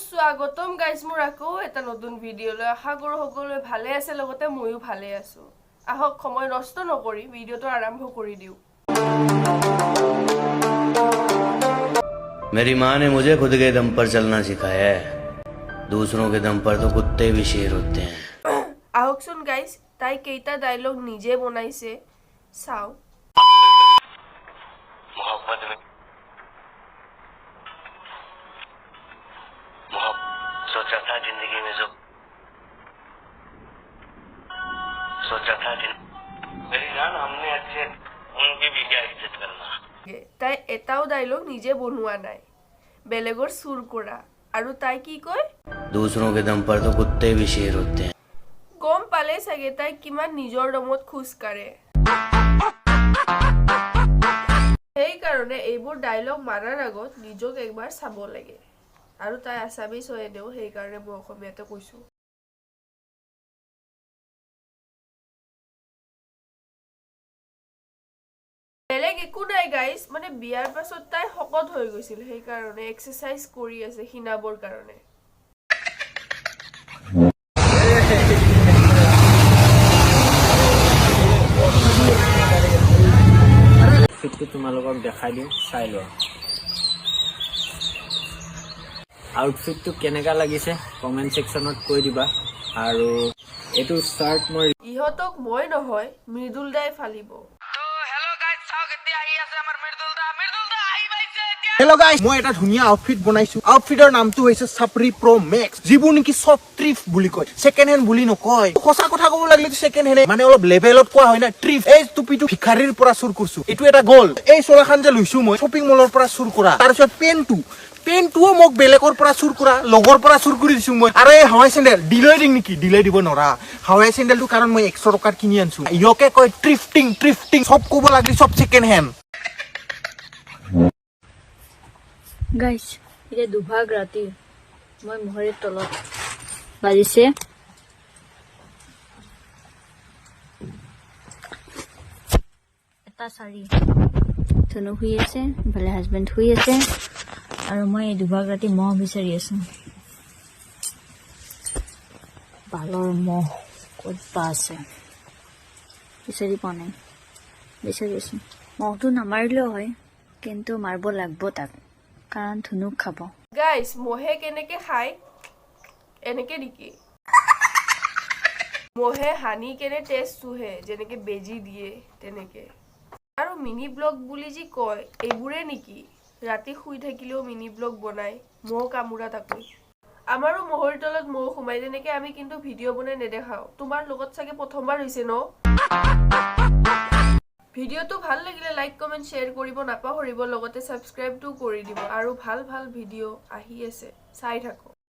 স্বাগতম গাইজ মোৰ আকৌ এটা নতুন ভিডিঅ'লৈ আশা কৰো সকলোৱে ভালে আছে লগতে মইও ভালে আছো আহক সময় নষ্ট নকৰি ভিডিঅ'টো আৰম্ভ কৰি দিও मेरी माँ ने मुझे खुद के दम पर चलना सिखाया है दूसरों के दम पर तो कुत्ते भी शेर होते हैं আহকচোন গাইজ তাই কেইটা ডায়লগ নিজে বনাইছে চাও मोहब्बत में सोचा था जिंदगी में जो सोचा था मेरी जान हमने अच्छे उनकी भी क्या इज्जत करना তাই এটাও ডায়লগ নিজে বনোৱা নাই বেলেগৰ সুৰ কৰা আৰু তাই কি কয় दूसरों के दम पर तो कुत्ते भी शेर होते हैं গম পালে চাগে তাই কিমান নিজৰ দমত খুজ কাঢ়ে এই কাৰণে এইবোৰ ডায়লগ মাৰাৰ আগত নিজক একবাৰ চাব লাগে আৰু তাই আছামিজ হয় এনেও সেই কাৰণে মই অসমীয়াতে কৈছো বেলেগ একো নাই গাইজ মানে বিয়াৰ পাছত তাই শকত হৈ গৈছিল সেই কাৰণে এক্সাৰসাইজ কৰি আছে হিনাবৰ কাৰণে ফিটটো তোমালোকক দেখাই দিম চাই লোৱা আউটফিটটো কেনেকা লাগিছে কমেন্ট সেকশনত কৈ দিবা আৰু এটো স্টার্ট মই ইহতক মই নহয় মৃদুল দাই ফালিব हेलो गाइस মই এটা ধুনিয়া আউটফিট বনাইছো আউটফিটৰ নামটো হৈছে chapri pro max যিবোৰ নেকি সব ট্ৰিপ বুলি কয় সেকেন্ড হ্যান্ড বুলি নকয় খোসা কথা ক'ব লাগিলে সেকেন্ড হ্যান্ড মানে অলপ লেভেলত কোৱা হয় না ট্ৰিপ এই টুপিটো ভিখাৰীৰ পৰা চুৰ কৰিছো এটো এটা গোল এই চলাখান যে লৈছো মই শপিং মলৰ পৰা চুৰ কৰা তাৰ পিছত পেনটোও মোক বেলেগৰ পৰা চুৰ কৰা লগৰ পৰা চুৰ কৰি দিছো মই আৰু এই হাৱাই চেন্ডেল ডিলাই দিং নেকি ডিলাই দিব নৰা হাৱাই চেন্ডেলটো কাৰণ মই 100 টকাত কিনি আনছো ইয়কে কয় ট্ৰিফটিং সব ক'ব লাগলি সব সেকেন্ড হ্যান্ড গাইস এটা দুভাগ ৰাতি মই মোহৰীৰ তলত বাজিছে এটা চাৰি ধনু শুই আছে ভালে হাজবেণ্ড শুই আছে আৰু মই এই দুভাগ ৰাতি মহ বিচাৰি আছো বালৰ মহ ক'ত বা আছে বিচাৰি পোৱা নাই বিচাৰি আছো মহটো নামাৰিলেও হয় কিন্তু মাৰিব লাগব তাক কাৰণ ধনুক খাব গাইস মহে কেনেকে খায় এনেকে নেকি মহে হানি কেনে টেষ্ট চুহে যেনেকে বেজি দিয়ে তেনেকে আৰু মিনি ব্লগ বুলি যি কয় এইবোৰে নেকি ৰাতি শুই থাকিলেও মিনি ব্লগ বনাই মহ কামুৰা তাকৈ আমাৰো মহৰ তলত মহ সোমাই যেনেকে আমি কিন্তু ভিডিঅ' বনাই নেদেখাও তোমাৰ লগত চাগে প্ৰথমবাৰ হৈছে ন ভিডিঅ'টো ভাল লাগিলে লাইক কমেন্ট শেয়াৰ কৰিব নাপাহৰিব লগতে সাবস্ক্ৰাইবটো কৰি দিব আৰু ভাল ভিডিঅ' আহি আছে চাই থাকক